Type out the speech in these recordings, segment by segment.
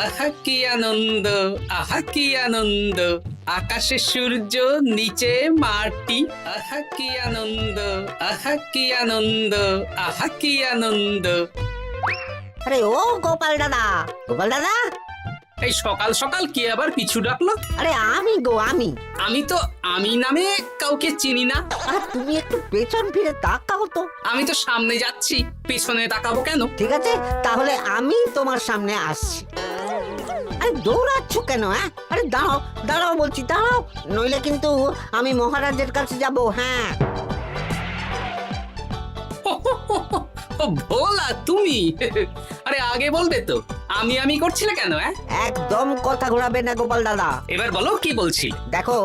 আহা কি আনন্দ, আহা কি আনন্দ, আকাশে সূর্য নিচে মাটি। আহা কি আনন্দ, আহা কি আনন্দ, আহা কি আনন্দ। আরে ও গোপাল দাদা, গোপাল দাদা, এই সকাল সকাল কি আবার পিছু ডাকলো? আরে আমি গো আমি। আমি তো আমি নামে কাউকে চিনি না। আরে তুমি একটু পেছন ফিরে তাকাও তো। আমি তো সামনে যাচ্ছি, পেছনে তাকাবো কেন? ঠিক আছে, তাহলে আমি তোমার সামনে আসছি। আরে দৌড়াচ্ছ কেন? হ্যাঁ, আরে দাঁড়াও দাঁড়াও বলছি, দাঁড়াও, নইলে কিন্তু আমি মহারাজের কাছে যাব। হ্যাঁ, ও ভোলা তুমি? আরে আগে বলবে তো, আমি করছিলে কেন? একদম কথা ঘোরাবে না গোপাল দাদা। এবার বলো কি বলছি। দেখো,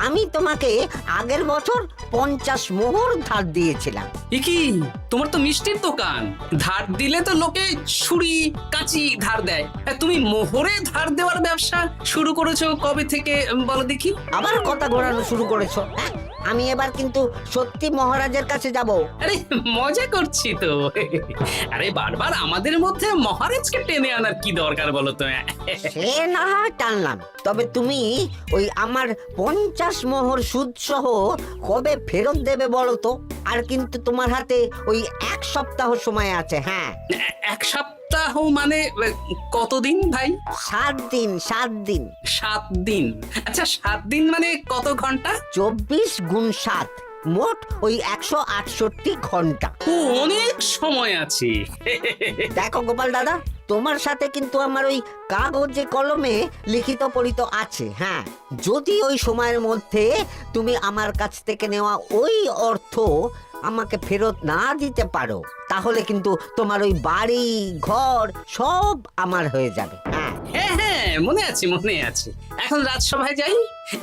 আমি তোমাকে আগের বছর 50 মোহর ধার দিয়েছিলাম। এ কি, তোমার তো মিষ্টির দোকান, ধার দিলে তো লোকে ছুরি কাঁচি ধার দেয়, আর তুমি মোহরে ধার দেওয়ার ব্যবসা শুরু করেছো কবে থেকে বলো দেখি? আবার কথা ঘোরানো শুরু করেছো? হ্যাঁ, আমি এবার কিন্তু সত্যি মহারাজের কাছে যাব। আরে মজা করছি তো। আরে বারবার আমাদের মধ্যে মহারাজকে টেনে আনার কি দরকার বলো তো? সে না হয় টানলাম, তবে তুমি ওই আমার 50 মোহর সুদ সহ কবে ফেরত দেবে বলো তো? আর কিন্তু তোমার হাতে ওই 1 সপ্তাহ সময় আছে। হ্যাঁ, 1 সপ্তাহ মানে কতদিন ভাই? 7 দিন, 7 দিন। 7 দিন? আচ্ছা 7 দিন মানে কত ঘন্টা? 24 গুণ 7, মোট ওই 168 ঘন্টা। ও, অনেক সময় আছে। দেখো গোপাল দাদা, তোমার সাথে কিন্তু আমার ওই কাগজে কলমে লিখিত পড়িত আছে। হ্যাঁ, যদি ওই সময়ের মধ্যে তুমি আমার কাছ থেকে নেওয়া ওই অর্থ আমাকে ফেরত না দিতে পারো, তাহলে কিন্তু তোমার ওই বাড়ি ঘর সব আমার হয়ে যাবে। হ্যাঁ, হ্যাঁ হ্যাঁ, মনে আছে মনে আছে। এখন রাজসভায় যাই,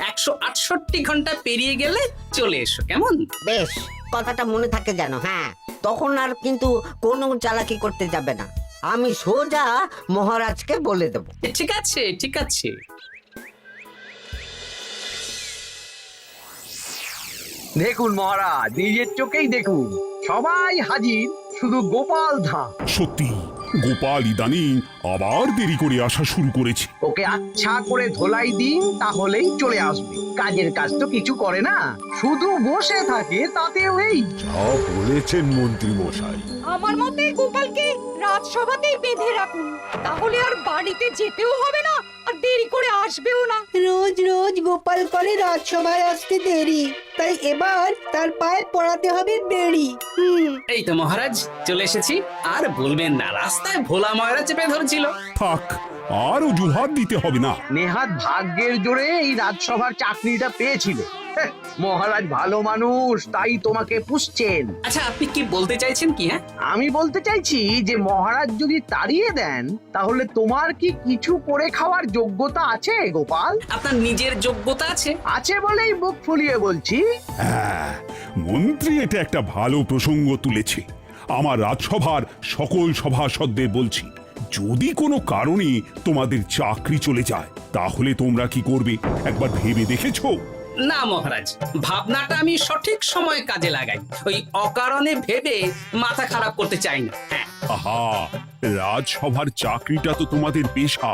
168 ঘন্টা পেরিয়ে গেলে চলে এসো, কেমন? বেশ, কথাটা মনে থাকে যেন। হ্যাঁ, তখন আর কিন্তু কোনো চালাকি করতে যাবে না, আমি সোজা মহারাজকে বলে দেব। ঠিক আছে ঠিক আছে। দেখুন মহারাজ, নিজের চোখেই দেখুন, সবাই হাজির, শুধু গোপাল ধা। সত্যি গোপাল ইদানিং আবার দেরি করে আসা শুরু করেছে। ওকে আচ্ছা করে ধোলাই দিন, তাহলেই চলে আসবে। কাজের কাজ তো কিছু করে না, শুধু বসে থাকে, তাতেও এই। যা বলেছেন মন্ত্রী মশাই। আমার মতে গোপালকে রাজসভাতেই বেঁধে রাখুন, তাহলে আর বাড়িতে যেতেও হবে না, আর দেরি করে আসবেও না। রোজ রোজ গোপাল করে রাজসভায় আসতে দেরি, তাই এবার তার পায়ে পড়াতে হবে বেড়ি। এই তো মহারাজ চলে এসেছি। আর বলবেন না, রাস্তায় ভোলা ময়রা চেপে ধরছিল। থাক, আর অজুহাত দিতে হবে না। নেহাত ভাগ্যের জোরে এই রাজসভার চাকরিটা পেয়েছিল। হ্যাঁ, মহারাজ ভালো মানুষ, তাই তোমাকে পুষছেন। আচ্ছা আপনি কি বলতে চাইছেন কি? আমি বলতে চাইছি যে মহারাজ যদি তাড়িয়ে দেন, তাহলে তোমার কি কিছু করে খাওয়ার যোগ্যতা আছে গোপাল? আপনার নিজের যোগ্যতা আছে? আছে বলেই মুখ ফুলিয়ে বলছি। হ্যাঁ, মন্ত্রী এটা একটা ভালো প্রসঙ্গ তুলেছে। আমার রাজসভার সকল সভাসদদের বলছি, যদি কোনো কারণে তোমাদের চাকরি চলে যায়, তাহলে তোমরা কি করবে একবার ভেবে দেখেছো? না মহারাজ, ভাবনাটা আমি সঠিক সময় কাজে লাগাই, ওই অকারণে ভেবে মাথা খারাপ করতে চাই না। হ্যাঁ, আহা, রাজসভার চাকরিটা তো তোমাদের পেশা।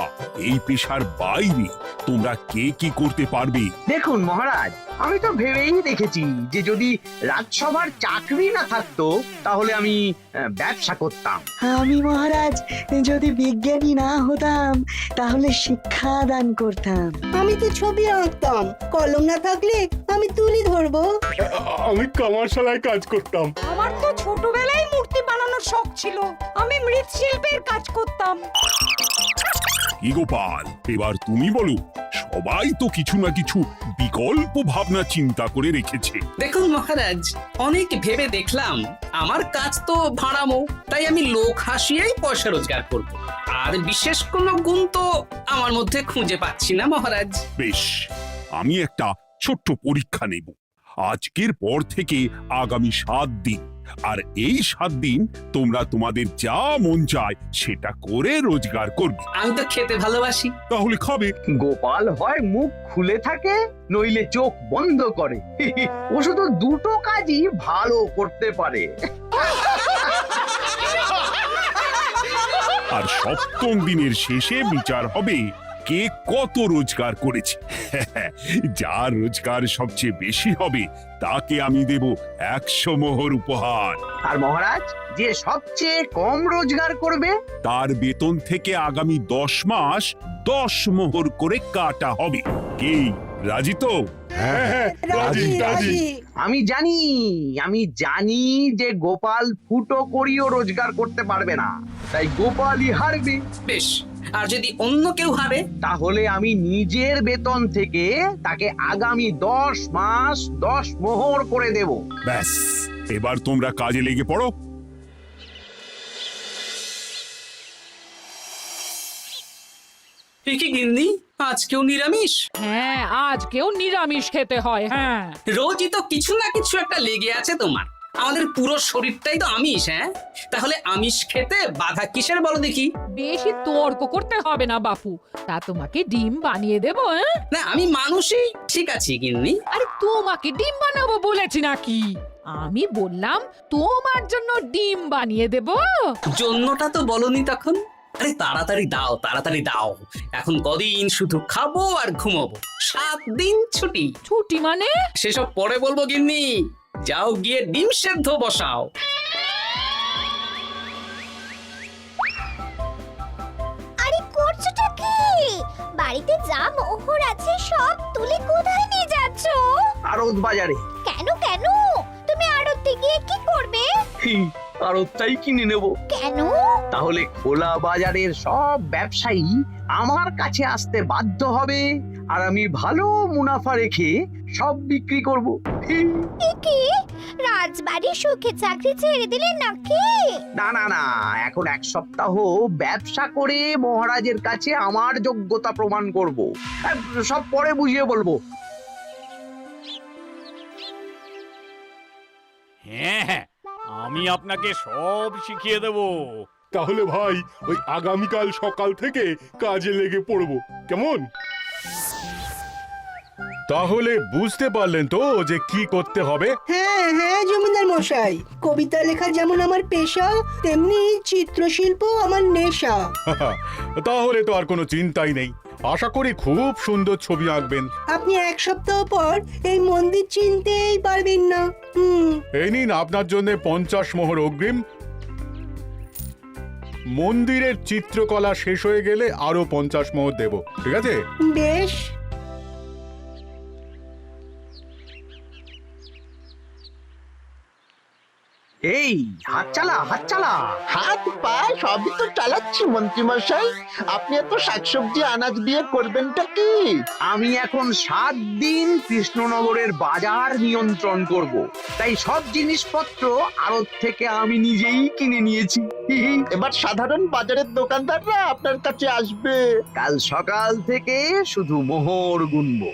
এই পেশার বাইরে তোমরা কে কি করতে পারবে? দেখুন মহারাজ, আমি তো ভেবেই দেখেছি যে যদি রাজসভার চাকরি না থাকতো, তাহলে আমি ব্যবসা করতাম। আমি মহারাজ যদি বিজ্ঞানী না হতাম, তাহলে শিক্ষা দান করতাম। আমি তো ছবি আঁকতাম, কলম না থাকলে আমি তুলি ধরবো। আমি কামারশালায় কাজ করতাম। আমার তো ছোটবেলায় মূর্তি বানানোর শখ ছিল, আমি মৃৎশিল্পের কাজ করতাম। কি গোপাল, এবার তুমি বলো। সবাই তো কিছু না কিছু বিকল্প ভাবনা চিন্তা করে রেখেছে। দেখুন মহারাজ, অনেক ভেবে দেখলাম আমার কাজ তো ভাড়ামো, তাই আমি লোক হাসিয়েই পয়সা রোজগার করব। আর বিশেষ কোনো গুণ তো আমার মধ্যে খুঁজে পাচ্ছি না মহারাজ। বেশ, আমি একটা ছোট্ট পরীক্ষা নেব। আজকের পর থেকে আগামী 7 দিন, আর এই 7 দিন তোমরা তোমাদের যা মন চায় সেটা করে রোজগার করবে। আমি তো খেতে ভালোবাসি। তাহলে খাবে। গোপাল হয় মুখ খুলে থাকে, নইলে চোখ বন্ধ করে। ও শুধু দুটো কাজই ভালো করতে পারে। আর সপ্তম দিনের শেষে বিচার হবে কে কত রোজগার করেছে। যার রোজগার সবচেয়ে বেশি হবে তাকে আমি দেব 100 মোহর উপহার। আর মহারাজ, যে সবচেয়ে কম রোজগার করবে তার বেতন থেকে আগামী 10 মাস 10 মোহর করে কাটা হবে। কি রাজি তো? হ্যাঁ, রাজি রাজি। আমি জানি যে গোপাল ফুটো করিও রোজগার করতে পারবে না, তাই গোপালই হারবে। বেশ, আর যদি অন্য কেউ হারে? তাহলে আমি নিজের বেতন থেকে তাকে আগামী 10 মাস 10 মোহর করে দেব। ব্যাস, এবার তোমরা কাজে লেগে পড়ো। এ কি গিন্নি, আজকেও নিরামিষ? হ্যাঁ, আজকেও নিরামিষ খেতে হয়। হ্যাঁ, রোজই তো কিছু না কিছু একটা লেগে আছে তোমার। আমাদের পুরো শরীরটাই তো আমিষ। হ্যাঁ, তাহলে আমিষ খেতে বাধা কিসের বলো দেখি? বেশি তর্ক করতে হবে না বাপু, তা তোমাকে ডিম বানিয়ে দেবো। হ্যাঁ, না, আমি মানুষই। ঠিক আছে গিন্নি। আরে তোমাকে ডিম বানাবো বলেছি নাকি? আমি বললাম তোমার জন্য ডিম বানিয়ে দেবো। জন্যটা তো বলনি তখন। আরে তাড়াতাড়ি দাও, তাড়াতাড়ি দাও। এখন কদিন শুধু খাবো আর ঘুমাবো, 7 দিন ছুটি। ছুটি মানে? সেসব পরে বলবো গিন্নি। যাও গিয়ে ডিম সেদ্ধ বসাও। আরে করছোটা কি? বাড়িতে যা মোহর আছে সব তুলে কোথায় নিয়ে যাচ্ছো? আড়ত বাজারে। কেন কেন? তুমি আড়তে গিয়ে কি করবে? আড়তটাই কিনে নেব। কেন? তাহলে খোলা বাজারের সব ব্যবসায়ী আমার কাছে আসতে বাধ্য হবে, আর আমি ভালো মুনাফা রেখে সব বিক্রি করব। এ কি? রাজবাড়ির সুখে চাকরি ছেড়ে দিলে নাকি? না না না, এখন 1 সপ্তাহ ব্যবসা করে মহারাজের কাছে আমার যোগ্যতা প্রমাণ করব। সব পরে বুঝিয়ে বলবো। হ্যাঁ, আমি আপনাকে সব শিখিয়ে দেব। তাহলে ভাই ওই আগামীকাল সকাল থেকে কাজে লেগে পড়বো, কেমন? তাহলে বুঝতে পারলেন তো যে কি করতে হবে? হ্যাঁ হ্যাঁ জমিদার মশাই, কবিতা লেখা যেমন আমার পেশা, তেমনি চিত্রশিল্প আমার নেশা। তাহলে তো আর কোনো চিন্তাই নেই। আশা করি খুব সুন্দর ছবি আঁকবেন। আপনি 1 সপ্তাহ পর এই মন্দির চিনতেই পারবেন না। এই নিন আপনার জন্য 50 মোহর অগ্রিম। মন্দিরের চিত্রকলা শেষ হয়ে গেলে আরো 50 মোহর দেব, ঠিক আছে? বেশ। এই হাত চালা, হাত চালা। হাত পা সবই তো চালাচ্ছি মন্ত্রী মশাই। আপনি এত শাকসবজি আনাজ দিয়ে করবেনটা কি? আমি এখন 7 দিন কৃষ্ণনগরের বাজার নিয়ন্ত্রণ করব, তাই সব জিনিসপত্র আড়ত থেকে আমি নিজেই কিনে নিয়েছি। এবার সাধারণ বাজারের দোকানদাররা আপনার কাছে আসবে। কাল সকাল থেকে শুধু মোহর গুনবো।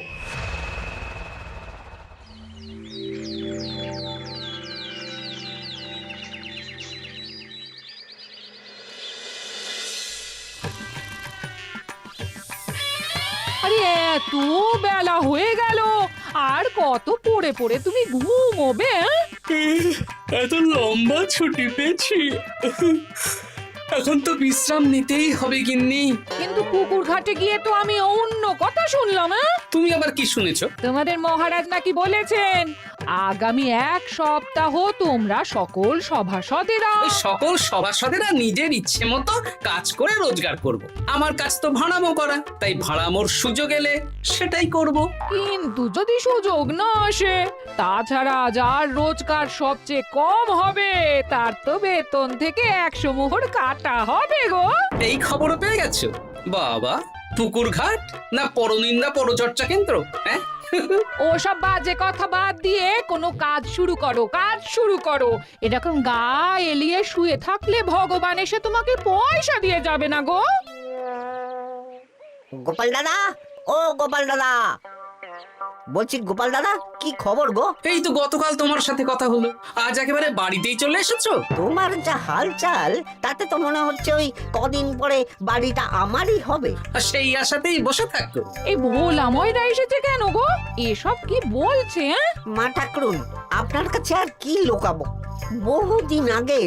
আরে এত বেলা হয়ে গেল, আর কত পড়ে পড়ে তুমি ঘুমোবে? এত লম্বা ছুটি পেয়েছি, এখন তো বিশ্রাম নিতেই হবে গিন্নি। কিন্তু পুকুর ঘাটে গিয়ে তো আমি অন্য কথা শুনলাম। তুমি আবার কি শুনেছো? তোমাদের মহারাজ নাকি বলেছেন আগামী 1 সপ্তাহ তোমরা সকল সভাসদেরা ওই সকল সভাসদেরা নিজের ইচ্ছে মতো কাজ করে রোজগার করব। আমার কাজ তো ভাড়ামো করা, তাই ভাড়ামোর সুযোগ এলে সেটাই করব। কিন্তু যদি সুযোগ না আসে, তাছাড়া যার রোজগার সবচেয়ে কম হবে তার তো বেতন থেকে 100 মোহর কাটা হবে গো। এই খবর পেয়ে গেছো? বাবা, পুকুর ঘাট না পরনিন্দা পরচর্চা কেন্দ্র? হ্যাঁ, ওসব বাজে কথা বাদ দিয়ে কোনো কাজ শুরু করো, কাজ শুরু করো। এরকম গা এলিয়ে শুয়ে থাকলে ভগবান এসে তোমাকে পয়সা দিয়ে যাবে না গো। গোপাল দাদা, ও গোপাল দাদা, বলছি গোপাল দাদা, কি খবর গো? এই তো গতকাল তোমার সাথে কথা হলো, আজ একেবারে বাড়িতেই চলে এসেছো। তোমার যা হালচাল তাতে তো মনে হচ্ছে ওই কদিন পরে বাড়িটা আমারই হবে। আর সেই আশাতেই বসে থাকো। এই ভোলাময়রা এসেছে কেন গো? এসব কি বলছে? মা ঠাকুরুন, আপনার কাছে আর কি লুকাবো? বহুদিন আগে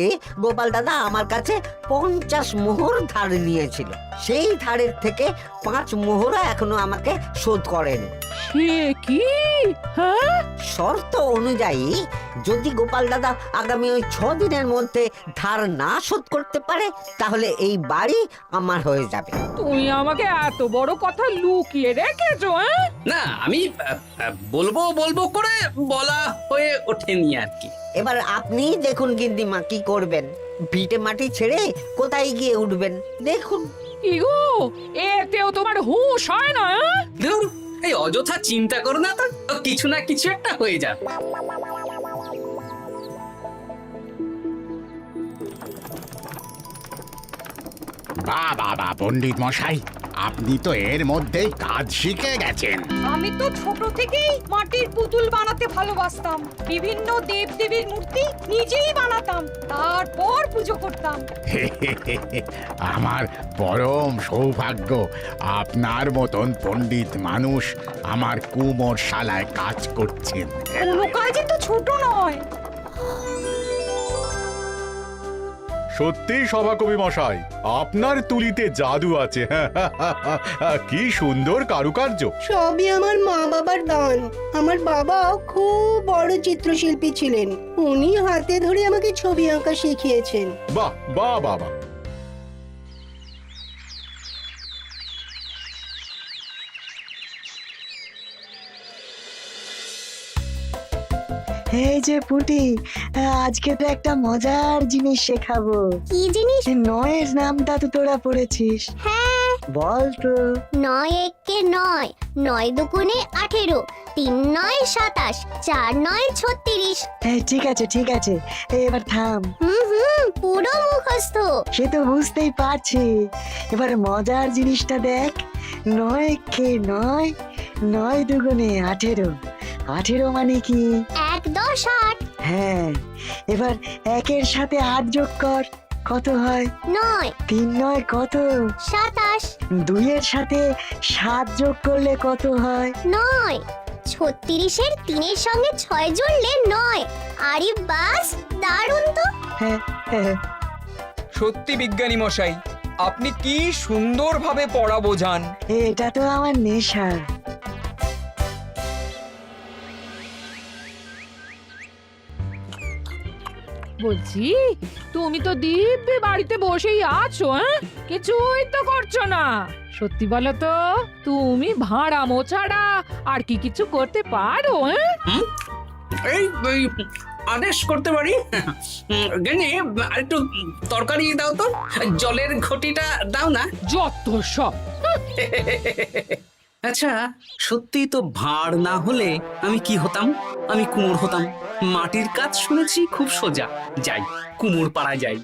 গোপাল দাদা আমার কাছে 50 মোহর ধার নিয়েছিল। সেই ধারের থেকে 5 মোহরা এখনো আমাকে শোধ করেনি। সে কি? হ্যাঁ, শর্ত অনুযায়ী যদি গোপাল দাদা আগামী ওই 6 দিনের মধ্যে ধার না শোধ করতে পারে তাহলে এই বাড়ি আমার হয়ে যাবে। তুমি আমাকে এত বড় কথা লুকিয়ে রেখেছো? হ্যাঁ, না আমি বলবো বলবো করে বলা হয়ে ওঠেনি আর কি। এবার আপনি দেখুন গিন্নিমা কি করবেন। ভিটে মাটি ছেড়ে কোথায় গিয়ে উঠবেন দেখুন। কি গো, এতেও তোমার হুঁশ হয় না? হ্যাঁ? ধুর, এই অযথা চিন্তা করো না তো, কিছু না কিছু একটা হয়ে যাবে। বাহ বাহ বাহ, পণ্ডিত মশাই, আপনি তো এর মধ্যেই কাজ শিখে গেছেন। আমি তো ছোট থেকেই মাটির পুতুল বানাতে ভালোবাসতাম। বিভিন্ন দেবদেবীর মূর্তি নিজেই বানাতাম, তারপর পুজো করতাম। আমার পরম সৌভাগ্য আপনার মতন পণ্ডিত মানুষ আমার কুমোর শালায় কাজ করছেন। কোনো কাজই তো ছোট নয়। সত্যি সভাকবি মশাই, আপনার তুলিতে জাদু আছে। কি সুন্দর কারুকার্য। সবই আমার মা বাবার দান। আমার বাবা খুব বড় চিত্রশিল্পী ছিলেন, উনি হাতে ধরে আমাকে ছবি আঁকা শিখিয়েছেন। বাহ বাহ বাহ বাহ। এই যে পুটি, আজকে তো একটা মজার জিনিস শেখাবো। কি জিনিস? নয়ের নামটা তো তোরা পড়েছিস, হ্যাঁ, বল তো। 9 একে 9, 9 দুগুণে 18, 3 9 27, 4 9 36। ঠিক আছে ঠিক আছে, এবার থাম। পুরো মুখস্থ। সে তো বুঝতেই পারছি। এবার মজার জিনিসটা দেখ। 9 কে 9, 9 দুগুণে 18, 18 মানে কি? 1 10 8। হ্যাঁ, এবার 1-এর সাথে 8 যোগ কর, কত হয়? 9 3 9 কত? 27। 2-এর সাথে 7 যোগ করলে কত হয়? 9 36-এর 3-এর সঙ্গে 6 জুড়লে 9। আরে বাস, দারুণ তো। হ্যাঁ হ্যাঁ। সত্যি বিজ্ঞানী মশাই, আপনি কি সুন্দরভাবে পড়া বোঝান। এটা তো আমার নেশা। বলছি, তুমি তো দিব্যি বাড়িতে বসেই আছো। হ্যাঁ, কিছুই তো করছো না। সত্যি বলো তো, তুমি ভাড়া মোছাড়া আর কি কিছু করতে পারো? হ্যাঁ, এই আদেশ করতে পারি। গেনি একটু তরকারি দাও তো, জলের ঘটিটা দাও না। যত সব। আচ্ছা, সত্যি তো ভাড় না হলে আমি কি হতাম? আমি কুমোর হতাম। মাটির কাজ শুনেছি খুব সোজা। যাই, কুমোর পাড়ায় যাই।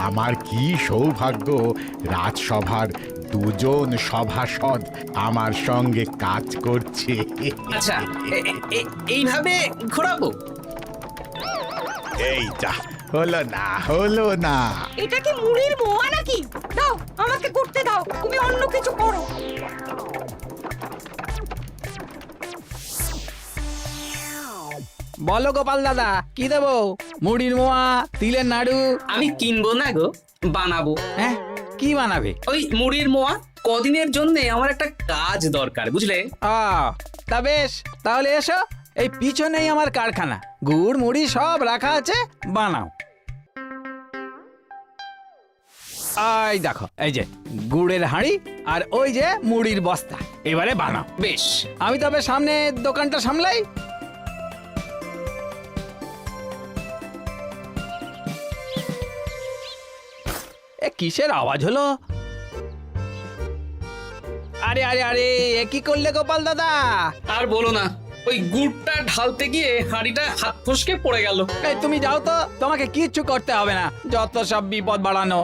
আমার কি সৌভাগ্য, রাজসভার দুজন সভাসদ আমার সঙ্গে কাজ করছে। আচ্ছা, এইভাবে ঘোরাবো? এই যা, হলো না হলো না। এটা কি মুড়ির মোয়া নাকি? দাও, আমাকে করতে দাও, তুমি অন্য কিছু করো। বলো গোপাল দাদা, কি দেবো? মুড়ির মোয়া, তিলের নাড়ু? আমি কিনবো না গো, বানাবো। হ্যাঁ, কি বানাবে? ওই মুড়ির মোয়া। কদিনের জন্য আমার একটা কাজ দরকার, বুঝলে? তা বেশ, তাহলে এসো, এই পিছনেই আমার কারখানা, গুড় মুড়ি সব রাখা আছে, বানাও। এই দেখো, এই যে গুড়ের হাঁড়ি আর ওই যে মুড়ির বস্তা, এবারে বানাও। বেশ, আমি তবে সামনে দোকানটা সামলাই। এ কিসের আওয়াজ হলো? আরে আরে আরে, এ কি করলে গোপাল দাদা? আর বলো না, ওই গুড়টা ঢালতে গিয়ে হাঁড়িটা হাত ফসকে পড়ে গেল। এই তুমি যাও তো, তোমাকে কিচ্ছু করতে হবে না, যত সব বিপদ বাড়ানো।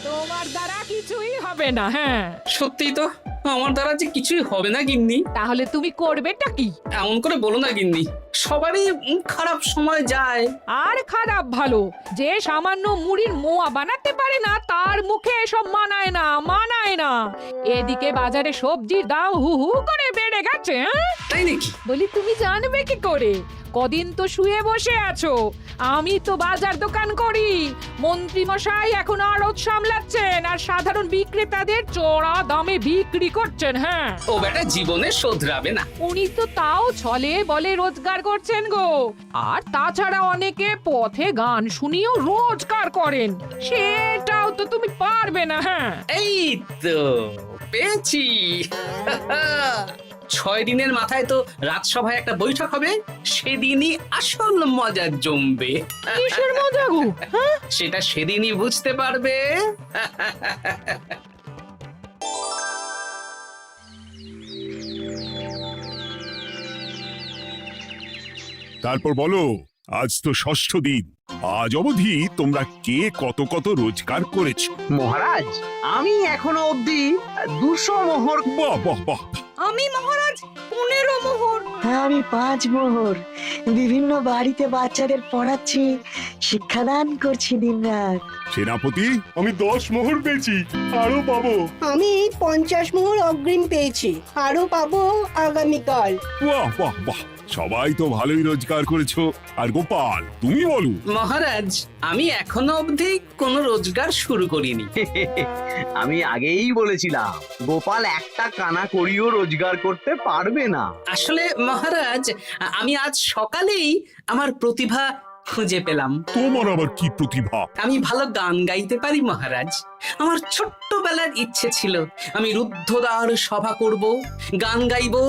তোমার দ্বারা কিছুই হবে না। হ্যাঁ, সত্যি তো, আমার দ্বারা যে কিছুই হবে না গিন্নি। তাহলে তুমি করবেটা কি? এমন করে বলো না গিন্নি, সবারই খারাপ সময় যায়। আর খারাপ ভালো, যে সামান্য মুড়ির মোয়া বানাতে পারে না তার মুখে এসব মানায় না, মানায় না। এদিকে বাজারে সবজির দাম হু হু করে বেড়ে গেছে। তাই নাকি? বলি তুমি জানবে কি করে? কদিন তো শুয়ে বসে আছো, আমি তো বাজার দোকান করি। মন্ত্রী মশাই এখন আড়ত সামলাচ্ছেন আর সাধারণ বিক্রেতাদের চড়া দামে বিক্রি করছেন। হ্যাঁ, ও বেটা জীবনে শোধরাবে না। উনি তো তাও ছলে বলে রোজগার করছেন গো। আর তাছাড়া অনেকে পথে গান শুনিয়েও রোজগার করেন, সেটাও তো তুমি পারবে না। হ্যাঁ, এই তো পেয়েছি। 6 দিনের মাথায় তো রাজসভায় একটা বৈঠক হবে, সেদিনই আসল মজা জমবে। কিসের মজা গো? হ্যাঁ, সেটা সেদিনই বুঝতে পারবে। তারপর বলো, আজ তো ষষ্ঠ দিন, আজ অবধি তোমরা কে কত কত রোজগার করেছো? মহারাজ, আমি এখনো অবধি 200 মোহর। বাহ বাহ বাহ! আমি মহারাজ 15 মোহর। হ্যাঁ, আমি 5 মোহর। বিভিন্ন বাড়িতে বাচ্চাদের পড়াচ্ছি, শিক্ষাদান করছি দিনরাত। সেনাপতি, আমি 10 মোহর পেয়েছি, আরো পাবো। আমি 50 মোহর অগ্রিম পেয়েছি, আরো পাবো আগামীকাল। বাহ বাহ বাহ! সবাই তো ভালোই রোজগার করেছো। আর গোপাল, তুমি বলো। মহারাজ, আমি এখনো অবধি কোনো রোজগার শুরু করিনি। আমি আগেই বলেছিলাম গোপাল একটা কানা করিও রোজগার করতে পারবে না। আসলে মহারাজ, আমি আজ সকালেই আমার প্রতিভা খুঁজে পেলাম। তোমার আবার কি প্রতিভা? আমি ভালো গান গাইতে পারি মহারাজ। আমার ছোট্টবেলার ইচ্ছে ছিল আমি রুদ্ধদ্বার সভা করব, গান গাইবো,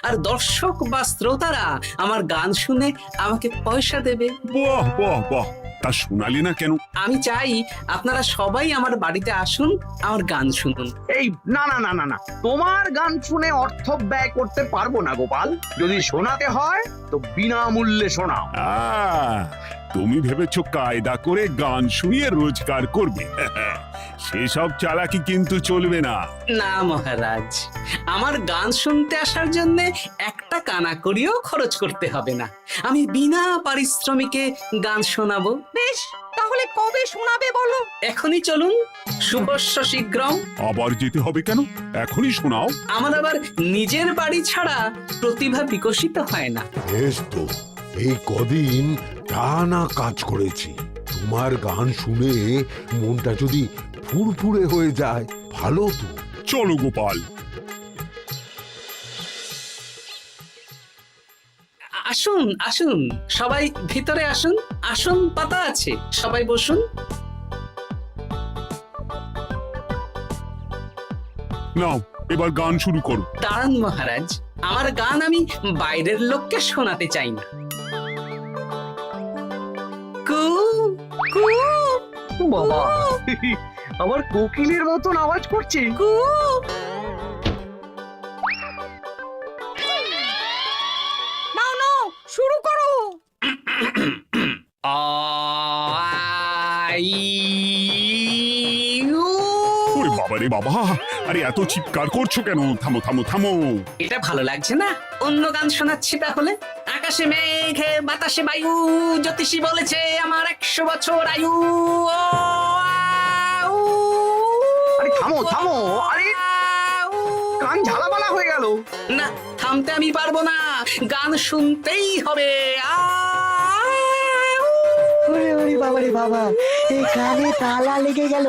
আর দর্শক বা শ্রোতারা আমার গান শুনে আমাকে পয়সা দেবে। বাহ বাহ বাহ! তা শোনালি না কেন? আমি চাই আপনারা সবাই আমার বাড়িতে আসুন, আমার গান শুনুন। এই না না না না না, তোমার গান শুনে অর্থ ব্যয় করতে পারবো না গোপাল। যদি শোনাতে হয় তো বিনামূল্যে শোনাও। তুমি ভেবেছো কায়দা করে গান শুনিয়ে রোজগার করবে? সেসব চালাকি কিন্তু চলবে না। না মহারাজ, আমার গান শুনতে আসার জন্য একটা কানা করিও খরচ করতে হবে না। আমি বিনা পারিশ্রমিকে গান শোনাবো। বেশ, তাহলে কবে শোনাবে বলো? এখনই চলুন, শুভস্য শীঘ্রম। আবার যেতে হবে কেন? এখনই শোনাও। আমার আবার নিজের বাড়ি ছাড়া প্রতিভা বিকশিত হয় না। বেশ তো, এই কদিন টানা কাজ করেছি, তোমার গান শুনে মনটা যদি ফুরফুরে হয়ে যায় ভালো তো। চলো গোপাল। আসুন আসুন, সবাই ভিতরে আসুন, আসন পাতা আছে, সবাই বসুন। নাও, এবার গান শুরু করো। দাঁড়ান মহারাজ, আমার গান আমি বাইরের লোককে শোনাতে চাই না। কু কু বাবা, আবার কোকিলের মতন আওয়াজ করছে। কু। নাও নাও, শুরু করো। ওরে বাবা রে বাবা! আরে এত চিৎকার করছো কেন? থামো থামো থামো! এটা ভালো লাগছে না? অন্য গান শোনাচ্ছি তাহলে। আকাশে মেঘে বাতাসে বায়ু, জ্যোতিষী বলেছে আমার 100 বছর আয়ু। আরে থামো থামো! আরে কান ঝালাপালা হয়ে গেল। না, থামতে আমি পারবো না, গান শুনতেই হবে। ওরে ওরে বাবা রে বাবা, এই কানে তালা লেগে গেল,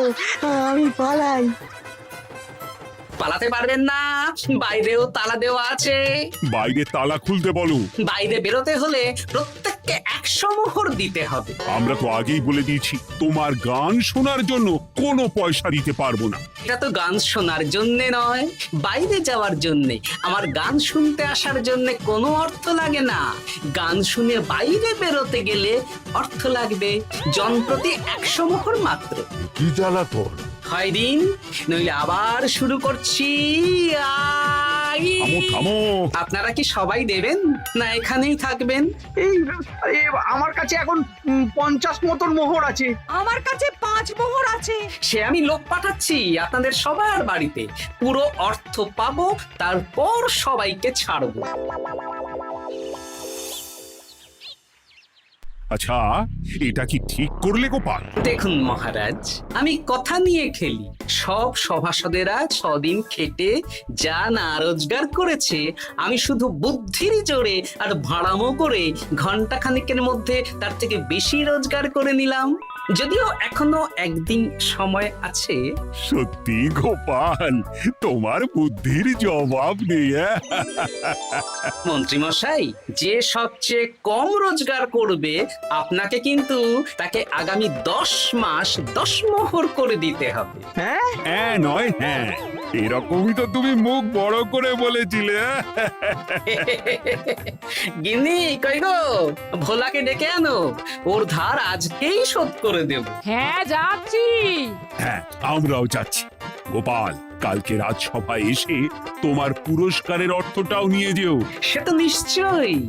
আমি পালাই। পালাতে পারবেন না, বাইরেও তালা দেওয়া আছে। বাইরে তালা খুলতে বলো। বাইরে বেরোতে হলে প্রত্যেককে 100 মোহর দিতে হবে। আমরা তো আগেই বলে দিয়েছি, তোমার গান শোনার জন্য কোনো পয়সা দিতে পারবো না। এটা তো গান শোনার জন্য নয়, বাইরে যাওয়ার জন্য। আমার গান শুনতে আসার জন্য কোনো অর্থ লাগে না। গান শুনে বাইরে বেরোতে গেলে অর্থ লাগবে, জনপ্রতি 100 মোহর মাত্র। কি জ্বালাতন! হয় দিন, নইলে আবার শুরু করছি। থামো থামো! আপনারা কি সবাই দেবেন না এখানেই থাকবেন? এই আরে, আমার কাছে এখন 50 মতন মোহর আছে। আমার কাছে 5 মোহর আছে। আছে। সে আমি লোক পাঠাচ্ছি আপনাদের সবার বাড়িতে, পুরো অর্থ পাবো, তারপর সবাইকে ছাড়বো। আচ্ছা, এটা কি ঠিক করলে গোপাল? দেখুন মহারাজ, আমি কথা নিয়ে খেলি। সব সভাসদেরা 6 দিন খেটে যা না রোজগার করেছে, আমি শুধু বুদ্ধির জোরে আর ভাড়ামো করে ঘন্টা খানিকের মধ্যে তার থেকে বেশি রোজগার করে নিলাম। যদিও এখনো একদিন সময় আছে। সত্যি গোপাল, তোমার বুদ্ধির জবাব নেই। মন্ত্রী মশাই, যে সবচেয়ে কম রোজগার করবে আপনাকে কিন্তু তাকে আগামী 10 মাস 10 মোহর করে দিতে হবে। হ্যাঁ নয় হ্যাঁ, এরকমই তো তুমি মুখ বড় করে বলেছিলে। গিন্নি কই গো, ভোলাকে ডেকে আনো, ওর ধার আজকেই শোধ করে দেব। হ্যাঁ যাচ্ছি। হ্যাঁ, আমরাও যাচ্ছি। গোপাল, কালকে রাজসভায় এসে তোমার পুরস্কারের অর্থটাও নিয়ে যেও। সে তো নিশ্চয়ই।